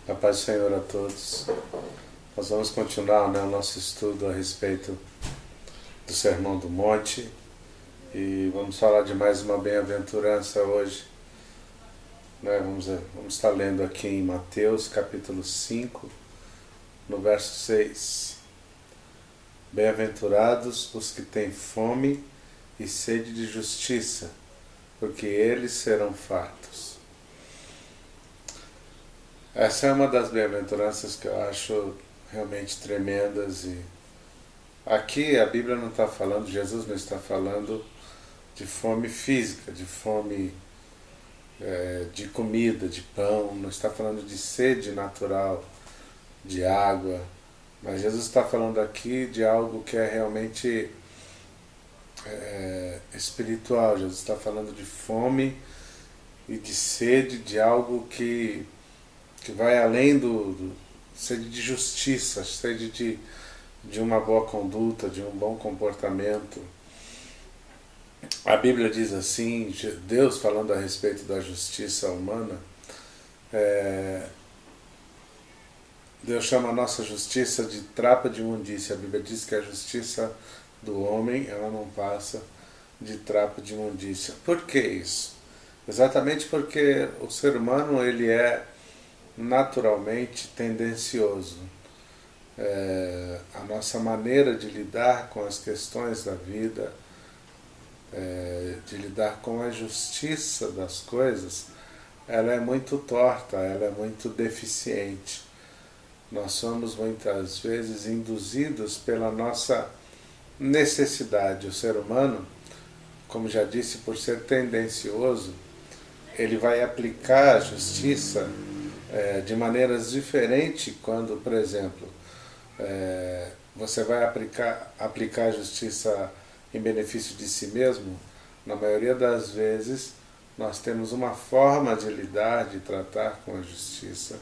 A paz do Senhor a todos. Nós vamos continuar o nosso estudo a respeito do Sermão do Monte e vamos falar de mais uma bem-aventurança hoje. Vamos estar lendo aqui em Mateus capítulo 5, no verso 6. Bem-aventurados os que têm fome e sede de justiça, porque eles serão fartos. Essa é uma das bem-aventuranças que eu acho realmente tremendas. E aqui a Bíblia não está falando, Jesus não está falando de fome física, de fome de comida, de pão, não está falando de sede natural, de água, mas Jesus está falando aqui de algo que é realmente espiritual. Jesus está falando de fome e de sede de algo que vai além do sede de justiça, sede de uma boa conduta, de um bom comportamento. A Bíblia diz assim, Deus falando a respeito da justiça humana, Deus chama a nossa justiça de trapa de imundícia. A Bíblia diz que a justiça do homem, ela não passa de trapo de imundícia. Por que isso? Exatamente porque o ser humano, ele é naturalmente tendencioso. A nossa maneira de lidar com as questões da vida, de lidar com a justiça das coisas, ela é muito torta, ela é muito deficiente. Nós somos muitas vezes induzidos pela nossa necessidade. O ser humano, como já disse, por ser tendencioso, ele vai aplicar a justiça de maneiras diferentes quando, por exemplo, você vai aplicar a justiça em benefício de si mesmo. Na maioria das vezes nós temos uma forma de lidar, de tratar com a justiça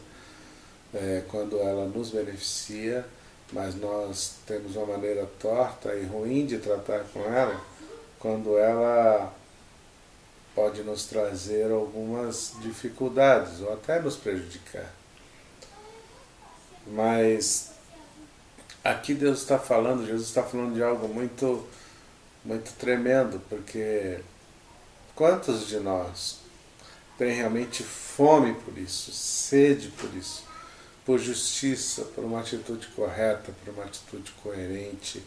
quando ela nos beneficia, mas nós temos uma maneira torta e ruim de tratar com ela quando ela pode nos trazer algumas dificuldades ou até nos prejudicar. Mas aqui Deus está falando, Jesus está falando de algo muito, muito tremendo, porque quantos de nós têm realmente fome por isso, sede por isso, por justiça, por uma atitude correta, por uma atitude coerente?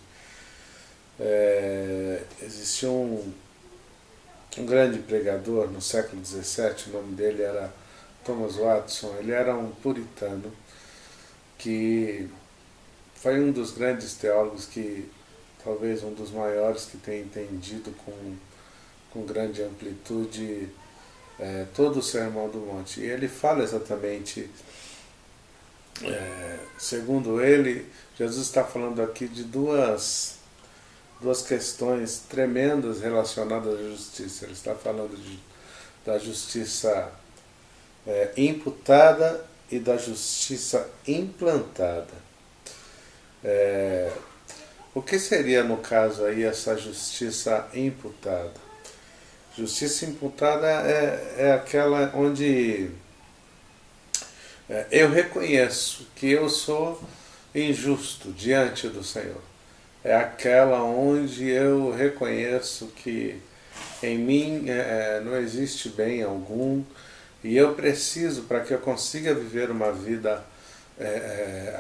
Existiu um grande pregador no século XVII, o nome dele era Thomas Watson. Ele era um puritano que foi um dos grandes teólogos, que talvez um dos maiores, que tem entendido com grande amplitude todo o Sermão do Monte. E ele fala exatamente, segundo ele, Jesus está falando aqui de duas questões tremendas relacionadas à justiça. Ele está falando da justiça imputada e da justiça implantada. O que seria, no caso aí, essa justiça imputada? Justiça imputada é aquela onde eu reconheço que eu sou injusto diante do Senhor. É aquela onde eu reconheço que em mim não existe bem algum, e eu preciso, para que eu consiga viver uma vida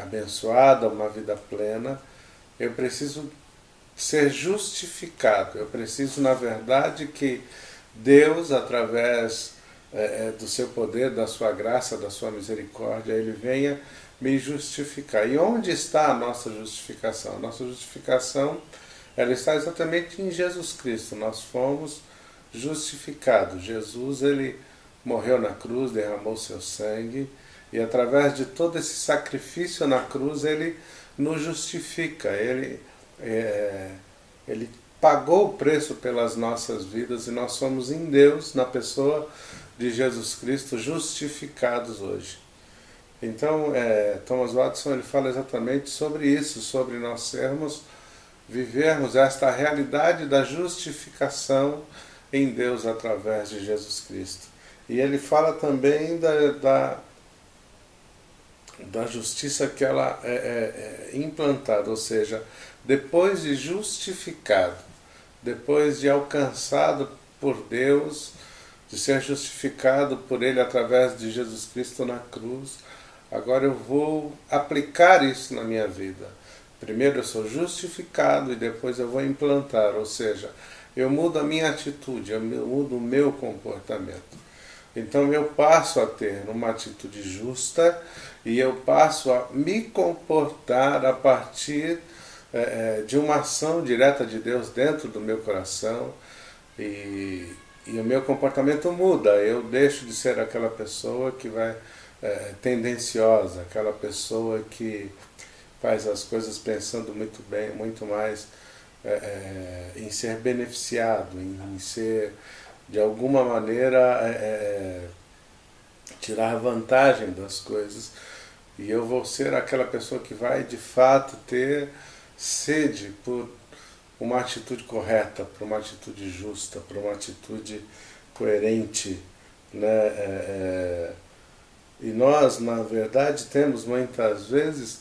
abençoada, uma vida plena, eu preciso ser justificado. Eu preciso, na verdade, que Deus, através do seu poder, da sua graça, da sua misericórdia, Ele venha me justificar. E onde está a nossa justificação? A nossa justificação, ela está exatamente em Jesus Cristo. Nós fomos justificados. Jesus, ele morreu na cruz, derramou seu sangue, e através de todo esse sacrifício na cruz, ele nos justifica. Ele pagou o preço pelas nossas vidas, e nós somos em Deus, na pessoa de Jesus Cristo, justificados hoje. Então, Thomas Watson, ele fala exatamente sobre isso, sobre nós vivermos esta realidade da justificação em Deus através de Jesus Cristo. E ele fala também da justiça que ela é implantada, ou seja, depois de justificado, depois de alcançado por Deus, de ser justificado por Ele através de Jesus Cristo na cruz, agora eu vou aplicar isso na minha vida. Primeiro eu sou justificado e depois eu vou implantar, ou seja, eu mudo a minha atitude, eu mudo o meu comportamento. Então eu passo a ter uma atitude justa e eu passo a me comportar a partir de uma ação direta de Deus dentro do meu coração e o meu comportamento muda. Eu deixo de ser aquela pessoa que vai tendenciosa, aquela pessoa que faz as coisas pensando muito bem, muito mais em ser beneficiado, em ser de alguma maneira tirar vantagem das coisas, e eu vou ser aquela pessoa que vai de fato ter sede por uma atitude correta, por uma atitude justa, por uma atitude coerente, né? E nós, na verdade, temos muitas vezes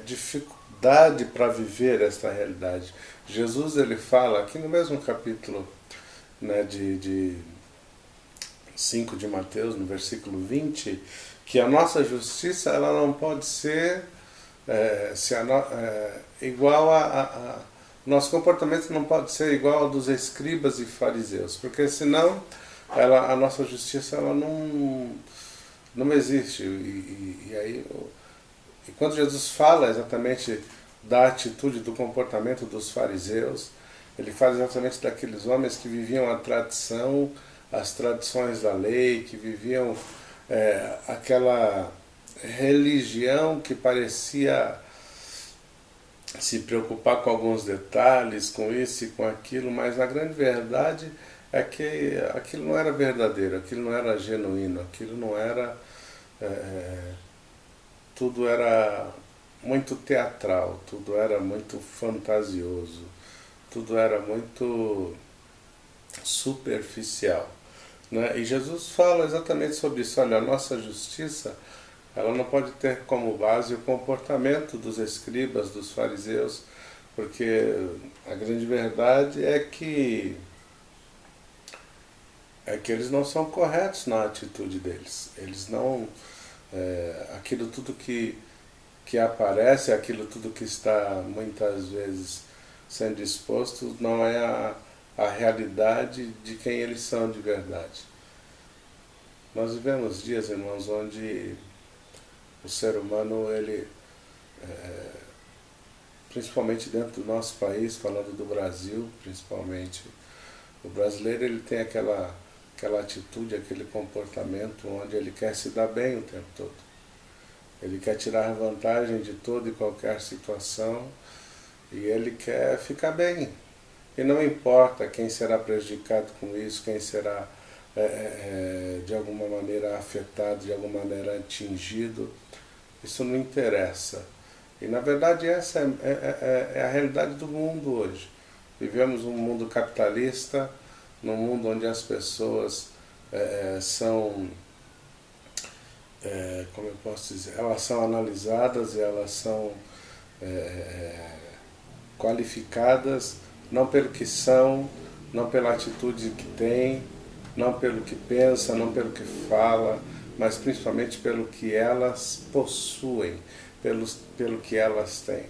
dificuldade para viver esta realidade. Jesus, ele fala aqui no mesmo capítulo, né, de 5 de Mateus, no versículo 20, que a nossa justiça ela não pode ser igual nosso comportamento não pode ser igual ao dos escribas e fariseus, porque senão a nossa justiça ela não existe. E quando Jesus fala exatamente da atitude, do comportamento dos fariseus, ele fala exatamente daqueles homens que viviam a tradição, as tradições da lei, que viviam aquela religião que parecia se preocupar com alguns detalhes, com isso e com aquilo, mas na grande verdade é que aquilo não era verdadeiro, aquilo não era genuíno, aquilo não era... tudo era muito teatral, tudo era muito fantasioso, tudo era muito superficial, né? E Jesus fala exatamente sobre isso. Olha, a nossa justiça ela não pode ter como base o comportamento dos escribas, dos fariseus, porque a grande verdade é que eles não são corretos na atitude deles. Eles não... aquilo tudo que aparece, aquilo tudo que está muitas vezes sendo exposto, não é a realidade de quem eles são de verdade. Nós vivemos dias, irmãos, onde o ser humano, ele, principalmente dentro do nosso país, falando do Brasil principalmente, o brasileiro ele tem aquela atitude, aquele comportamento onde ele quer se dar bem o tempo todo. Ele quer tirar vantagem de toda e qualquer situação e ele quer ficar bem. E não importa quem será prejudicado com isso, quem será de alguma maneira afetado, de alguma maneira atingido, isso não interessa. E na verdade essa é a realidade do mundo hoje. Vivemos um mundo capitalista, num mundo onde as pessoas são, como eu posso dizer, elas são analisadas, elas são qualificadas não pelo que são, não pela atitude que têm, não pelo que pensa, não pelo que fala, mas principalmente pelo que elas possuem, pelo que elas têm.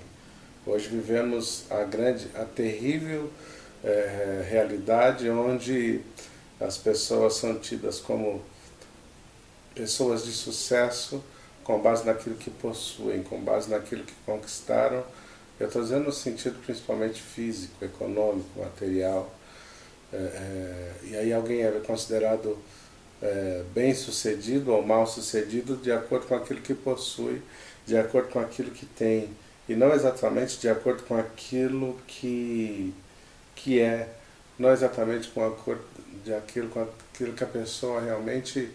Hoje vivemos a terrível realidade onde as pessoas são tidas como pessoas de sucesso com base naquilo que possuem, com base naquilo que conquistaram. Eu estou dizendo no sentido principalmente físico, econômico, material. E aí alguém é considerado bem-sucedido ou mal-sucedido de acordo com aquilo que possui, de acordo com aquilo que tem, e não exatamente de acordo com aquilo que é, não exatamente com aquilo que a pessoa realmente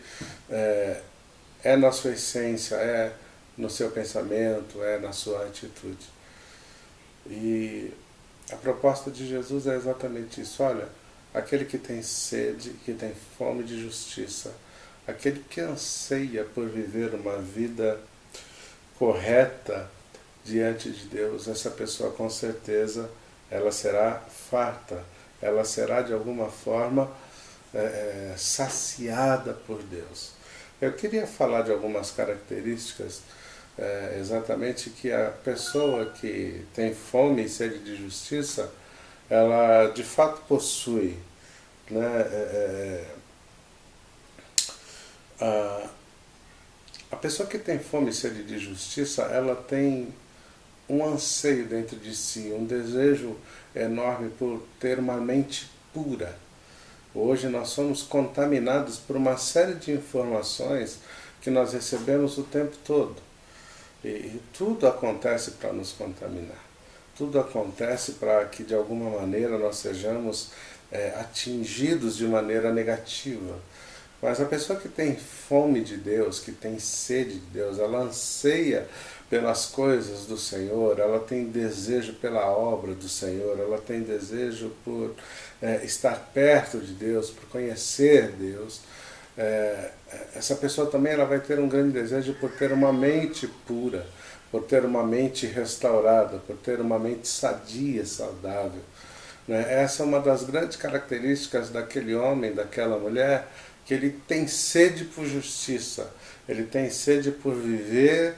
é na sua essência, é no seu pensamento, é na sua atitude. E a proposta de Jesus é exatamente isso. Olha, aquele que tem sede, que tem fome de justiça, aquele que anseia por viver uma vida correta diante de Deus, essa pessoa com certeza ela será farta, ela será de alguma forma saciada por Deus. Eu queria falar de algumas características exatamente que a pessoa que tem fome e sede de justiça, ela de fato possui, né? A pessoa que tem fome e sede de justiça, ela tem um anseio dentro de si, um desejo enorme por ter uma mente pura. Hoje nós somos contaminados por uma série de informações que nós recebemos o tempo todo. E tudo acontece para nos contaminar. Tudo acontece para que de alguma maneira nós sejamos atingidos de maneira negativa. Mas a pessoa que tem fome de Deus, que tem sede de Deus, ela anseia pelas coisas do Senhor, ela tem desejo pela obra do Senhor, ela tem desejo por estar perto de Deus, por conhecer Deus. Essa pessoa também ela vai ter um grande desejo por ter uma mente pura, por ter uma mente restaurada, por ter uma mente sadia, saudável. Essa é uma das grandes características daquele homem, daquela mulher, que ele tem sede por justiça, ele tem sede por viver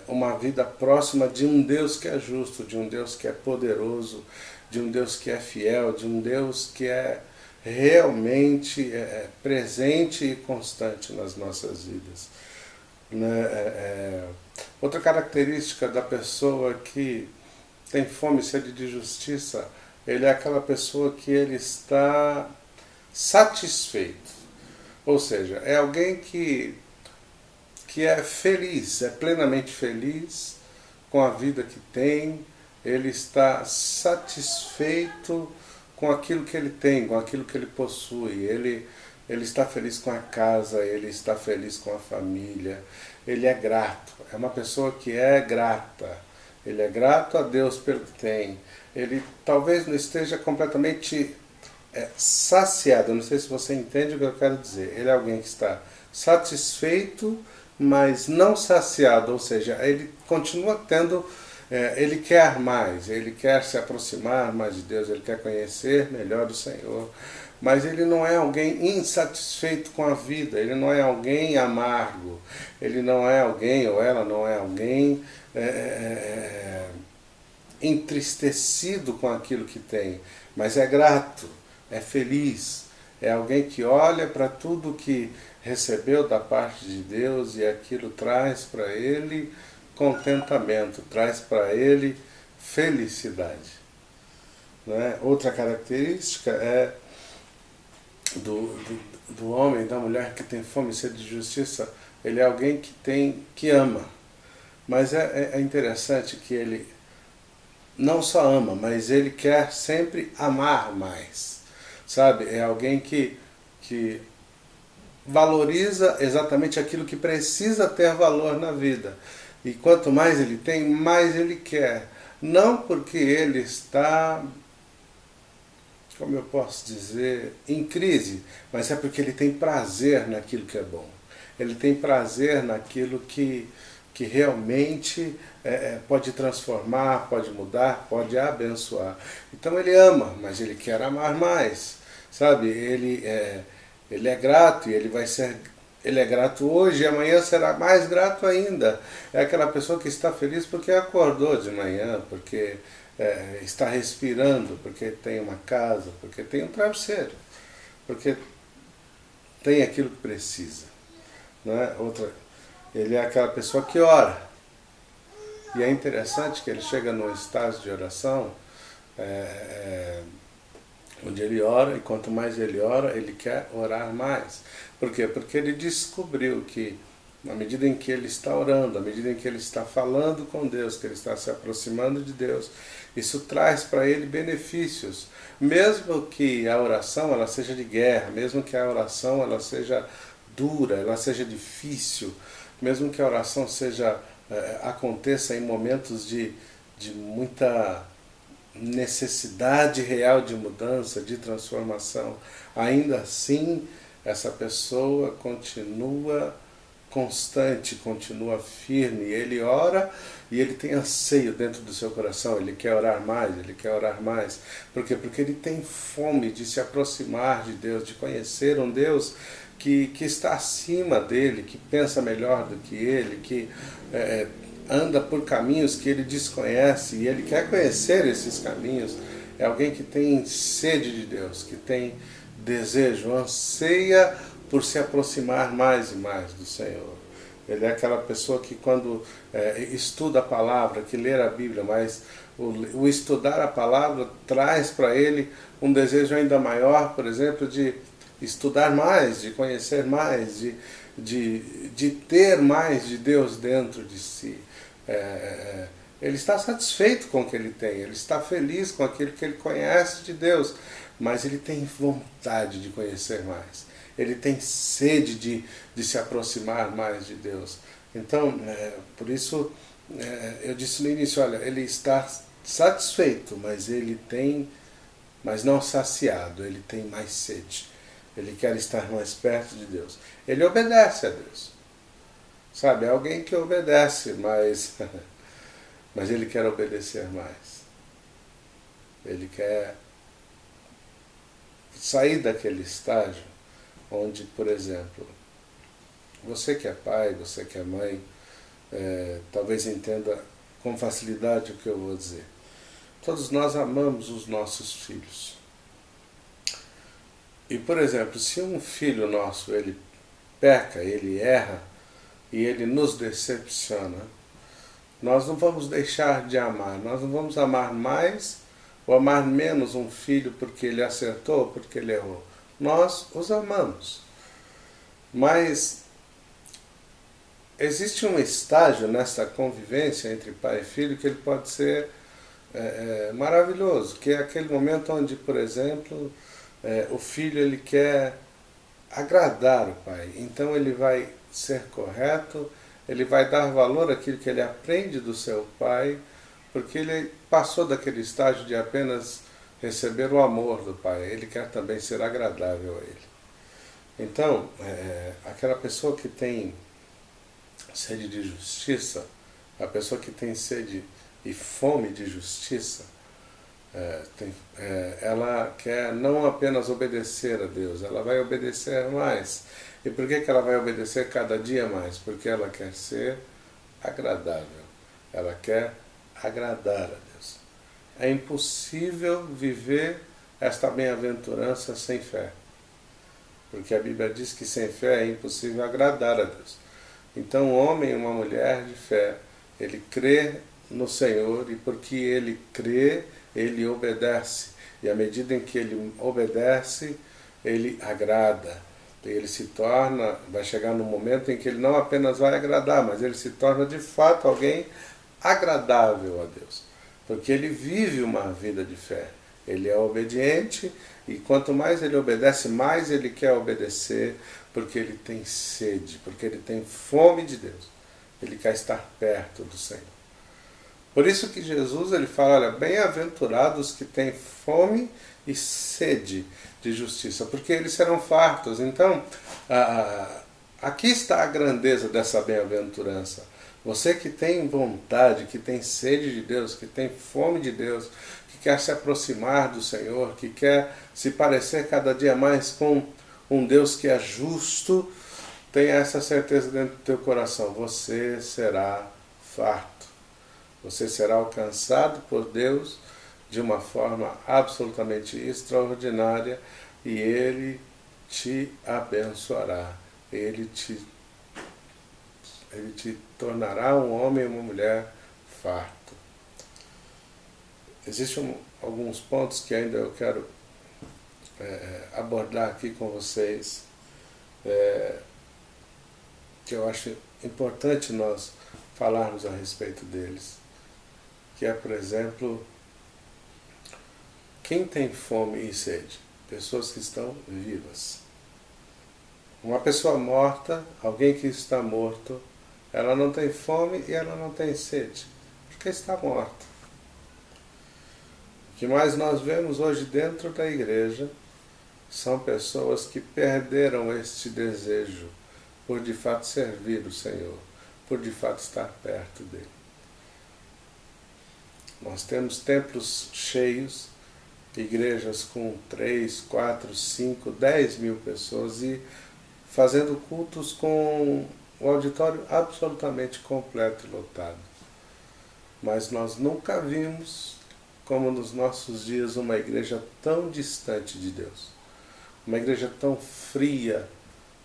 uma vida próxima de um Deus que é justo, de um Deus que é poderoso, de um Deus que é fiel, de um Deus que é realmente presente e constante nas nossas vidas. Outra característica da pessoa que tem fome e sede de justiça, ele é aquela pessoa que ele está satisfeito. Ou seja, é alguém que é feliz, é plenamente feliz com a vida que tem, ele está satisfeito com aquilo que ele tem, com aquilo que ele possui, ele está feliz com a casa, ele está feliz com a família, ele é grato, é uma pessoa que é grata, ele é grato a Deus pelo que tem, ele talvez não esteja completamente saciado, não sei se você entende o que eu quero dizer, ele é alguém que está satisfeito, mas não saciado, ou seja, ele continua tendo, ele quer mais, ele quer se aproximar mais de Deus, ele quer conhecer melhor o Senhor, mas ele não é alguém insatisfeito com a vida, ele não é alguém amargo, ele não é alguém, ou ela não é alguém entristecido com aquilo que tem, mas é grato, é feliz, é alguém que olha para tudo que recebeu da parte de Deus e aquilo traz para ele contentamento, traz para ele felicidade. Outra característica é do homem, da mulher que tem fome e sede de justiça, ele é alguém que ama. Mas é interessante que ele não só ama, mas ele quer sempre amar mais. Sabe? É alguém que valoriza exatamente aquilo que precisa ter valor na vida. E quanto mais ele tem, mais ele quer. Não porque ele está, como eu posso dizer, em crise, mas é porque ele tem prazer naquilo que é bom. Ele tem prazer naquilo que realmente pode transformar, pode mudar, pode abençoar. Então ele ama, mas ele quer amar mais. Sabe? Ele é grato e ele é grato hoje e amanhã será mais grato ainda. É aquela pessoa que está feliz porque acordou de manhã, porque está respirando, porque tem uma casa, porque tem um travesseiro, porque tem aquilo que precisa. Ele é aquela pessoa que ora. E é interessante que ele chega num estágio de oração onde ele ora, e quanto mais ele ora, ele quer orar mais. Por quê? Porque ele descobriu que, na medida em que ele está orando, à medida em que ele está falando com Deus, que ele está se aproximando de Deus, isso traz para ele benefícios. Mesmo que a oração ela seja de guerra, mesmo que a oração ela seja dura, ela seja difícil, mesmo que a oração aconteça em momentos de muita necessidade real de mudança, de transformação, ainda assim essa pessoa continua constante, continua firme, ele ora e ele tem anseio dentro do seu coração, ele quer orar mais, ele quer orar mais. Por quê? Porque ele tem fome de se aproximar de Deus, de conhecer um Deus que está acima dele, que pensa melhor do que ele, que anda por caminhos que ele desconhece e ele quer conhecer esses caminhos. É alguém que tem sede de Deus, que tem desejo, anseia por se aproximar mais e mais do Senhor. Ele é aquela pessoa que quando estuda a palavra, que lê a Bíblia, mas o estudar a palavra traz para ele um desejo ainda maior, por exemplo, de estudar mais, de conhecer mais, de ter mais de Deus dentro de si. Ele está satisfeito com o que ele tem, ele está feliz com aquilo que ele conhece de Deus, mas ele tem vontade de conhecer mais. Ele tem sede de se aproximar mais de Deus. Então, por isso, eu disse no início, olha, ele está satisfeito, mas não saciado, ele tem mais sede. Ele quer estar mais perto de Deus. Ele obedece a Deus. Sabe, é alguém que obedece, mas ele quer obedecer mais. Ele quer sair daquele estágio onde, por exemplo, você que é pai, você que é mãe, talvez entenda com facilidade o que eu vou dizer. Todos nós amamos os nossos filhos. E, por exemplo, se um filho nosso, ele peca, ele erra, e ele nos decepciona, nós não vamos deixar de amar, nós não vamos amar mais ou amar menos um filho porque ele acertou, porque ele errou. Nós os amamos. Mas existe um estágio nessa convivência entre pai e filho que ele pode ser maravilhoso, que é aquele momento onde, por exemplo, o filho ele quer agradar o pai, então ele vai ser correto, ele vai dar valor àquilo que ele aprende do seu pai, porque ele passou daquele estágio de apenas receber o amor do pai, ele quer também ser agradável a ele. Então, aquela pessoa que tem sede de justiça, a pessoa que tem sede e fome de justiça, ela quer não apenas obedecer a Deus, ela vai obedecer mais. E por que ela vai obedecer cada dia mais? Porque ela quer ser agradável, ela quer agradar a Deus. É impossível viver esta bem-aventurança sem fé, porque a Bíblia diz que sem fé é impossível agradar a Deus. Então, um homem e uma mulher de fé, ele crê no Senhor, e porque ele crê, ele obedece. E à medida em que ele obedece, ele agrada. Ele se torna, vai chegar num momento em que ele não apenas vai agradar, mas ele se torna de fato alguém agradável a Deus. Porque ele vive uma vida de fé. Ele é obediente, e quanto mais ele obedece, mais ele quer obedecer, porque ele tem sede, porque ele tem fome de Deus. Ele quer estar perto do Senhor. Por isso que Jesus ele fala, olha, bem-aventurados que têm fome e sede de justiça, porque eles serão fartos. Então, aqui está a grandeza dessa bem-aventurança. Você que tem vontade, que tem sede de Deus, que tem fome de Deus, que quer se aproximar do Senhor, que quer se parecer cada dia mais com um Deus que é justo, tenha essa certeza dentro do teu coração, você será farto. Você será alcançado por Deus de uma forma absolutamente extraordinária, e Ele te abençoará. Ele te tornará um homem e uma mulher farto. Existem alguns pontos que ainda eu quero abordar aqui com vocês, que eu acho importante nós falarmos a respeito deles, que é, por exemplo, quem tem fome e sede? Pessoas que estão vivas. Uma pessoa morta, alguém que está morto, ela não tem fome e ela não tem sede, porque está morta. O que mais nós vemos hoje dentro da igreja são pessoas que perderam este desejo por de fato servir o Senhor, por de fato estar perto dele. Nós temos templos cheios, igrejas com 3, 4, 5, 10 mil pessoas e fazendo cultos com o auditório absolutamente completo e lotado. Mas nós nunca vimos, como nos nossos dias, uma igreja tão distante de Deus. Uma igreja tão fria,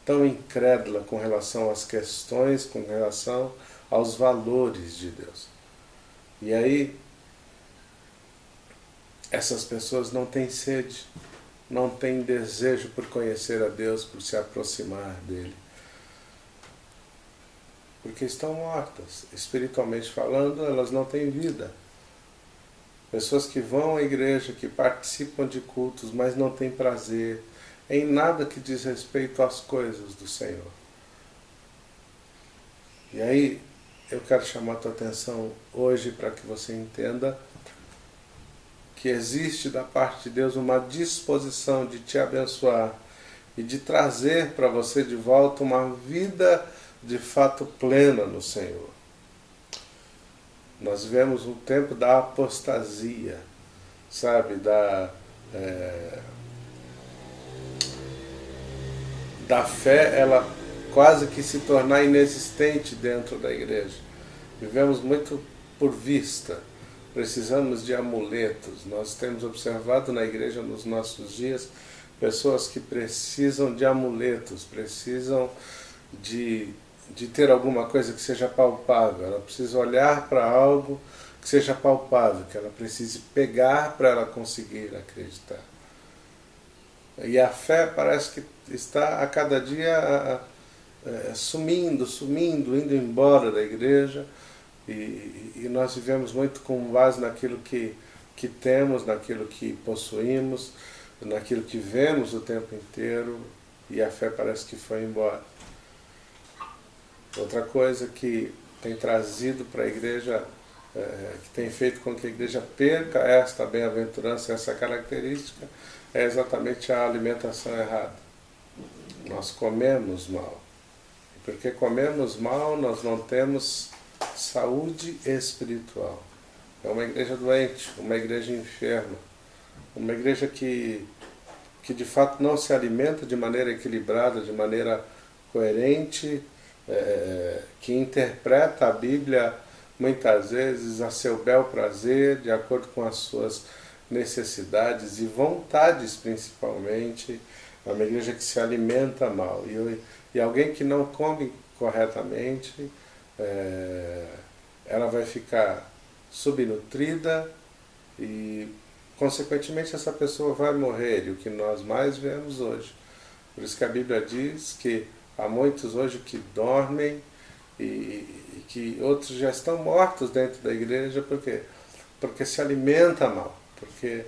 tão incrédula com relação às questões, com relação aos valores de Deus. E aí, essas pessoas não têm sede, não têm desejo por conhecer a Deus, por se aproximar dele. Porque estão mortas. Espiritualmente falando, elas não têm vida. Pessoas que vão à igreja, que participam de cultos, mas não têm prazer em nada que diz respeito às coisas do Senhor. E aí, eu quero chamar a tua atenção hoje para que você entenda que existe da parte de Deus uma disposição de te abençoar e de trazer para você de volta uma vida de fato plena no Senhor. Nós vivemos um tempo da apostasia, sabe, da fé, ela quase que se tornar inexistente dentro da igreja. Vivemos muito por vista, precisamos de amuletos. Nós temos observado na igreja nos nossos dias pessoas que precisam de amuletos, precisam de ter alguma coisa que seja palpável. Ela precisa olhar para algo que seja palpável, que ela precise pegar para ela conseguir acreditar. E a fé parece que está a cada dia sumindo, indo embora da igreja, e nós vivemos muito com base naquilo que temos, naquilo que possuímos, naquilo que vemos o tempo inteiro, e a fé parece que foi embora. Outra coisa que tem trazido para a igreja, que tem feito com que a igreja perca esta bem-aventurança, essa característica, é exatamente a alimentação errada. Nós comemos mal. E porque comemos mal, nós não temos saúde espiritual. É uma igreja doente, uma igreja enferma, uma igreja que de fato não se alimenta de maneira equilibrada, de maneira coerente, que interpreta a Bíblia muitas vezes a seu bel prazer, de acordo com as suas necessidades e vontades principalmente. É uma igreja que se alimenta mal. E alguém que não come corretamente, ela vai ficar subnutrida e, consequentemente, essa pessoa vai morrer. E o que nós mais vemos hoje. Por isso que a Bíblia diz que há muitos hoje que dormem e que outros já estão mortos dentro da igreja. Por quê? Porque se alimenta mal. Porque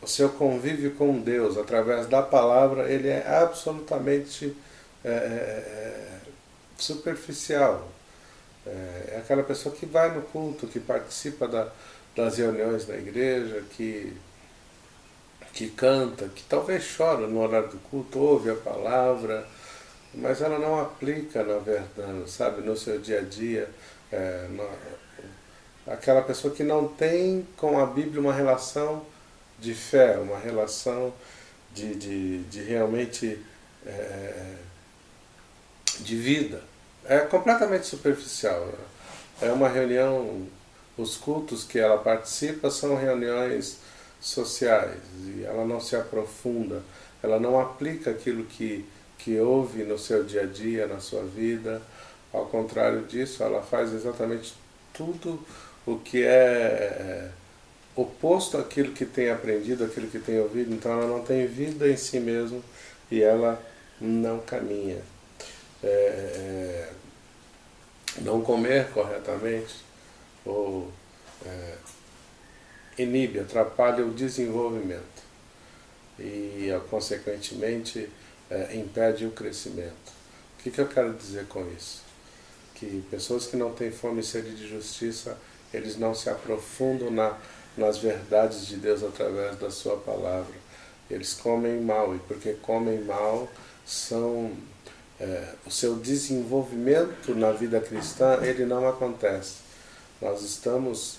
o seu convívio com Deus através da palavra, ele é absolutamente superficial. É aquela pessoa que vai no culto, que participa das reuniões da igreja, que canta, que talvez chora no horário do culto, ouve a palavra, mas ela não aplica, na verdade, sabe, no seu dia a dia. Aquela pessoa que não tem com a Bíblia uma relação de fé, uma relação de realmente de vida. É completamente superficial. É uma reunião, os cultos que ela participa são reuniões sociais, e ela não se aprofunda, ela não aplica aquilo que ouve no seu dia a dia, na sua vida. Ao contrário disso, ela faz exatamente tudo o que é oposto àquilo que tem aprendido, àquilo que tem ouvido. Então ela não tem vida em si mesma e ela não caminha. Não comer corretamente ou inibe, atrapalha o desenvolvimento e, consequentemente, impede o crescimento. O que eu quero dizer com isso? Que pessoas que não têm fome e sede de justiça, eles não se aprofundam nas verdades de Deus através da sua palavra. Eles comem mal, e porque comem mal, o seu desenvolvimento na vida cristã ele não acontece. Nós temos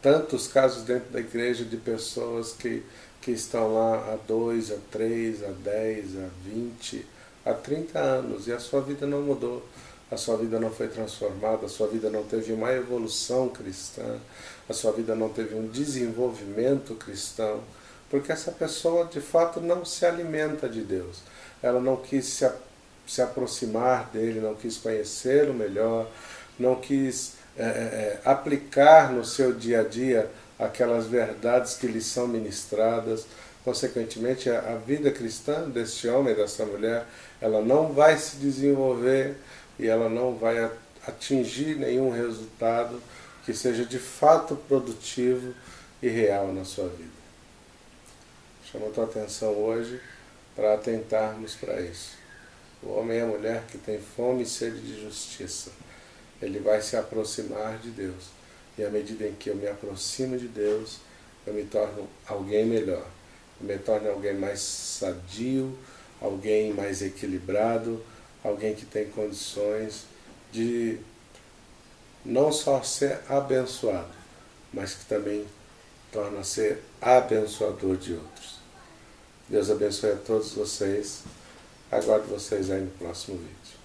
tantos casos dentro da igreja de pessoas que estão lá há 2, há 3, há 10, há 20, há 30 anos e a sua vida não mudou, a sua vida não foi transformada, a sua vida não teve uma evolução cristã, a sua vida não teve um desenvolvimento cristão, porque essa pessoa de fato não se alimenta de Deus. Ela não quis se aproximar dele, não quis conhecê-lo melhor, não quis aplicar no seu dia a dia aquelas verdades que lhe são ministradas. Consequentemente, a vida cristã deste homem, dessa mulher, ela não vai se desenvolver e ela não vai atingir nenhum resultado que seja de fato produtivo e real na sua vida. Chamo a tua atenção hoje para atentarmos para isso. O homem e a mulher que tem fome e sede de justiça, ele vai se aproximar de Deus. E à medida em que eu me aproximo de Deus, eu me torno alguém melhor. Eu me torno alguém mais sadio, alguém mais equilibrado, alguém que tem condições de não só ser abençoado, mas que também torna a ser abençoador de outros. Deus abençoe a todos vocês. Aguardo vocês aí no próximo vídeo.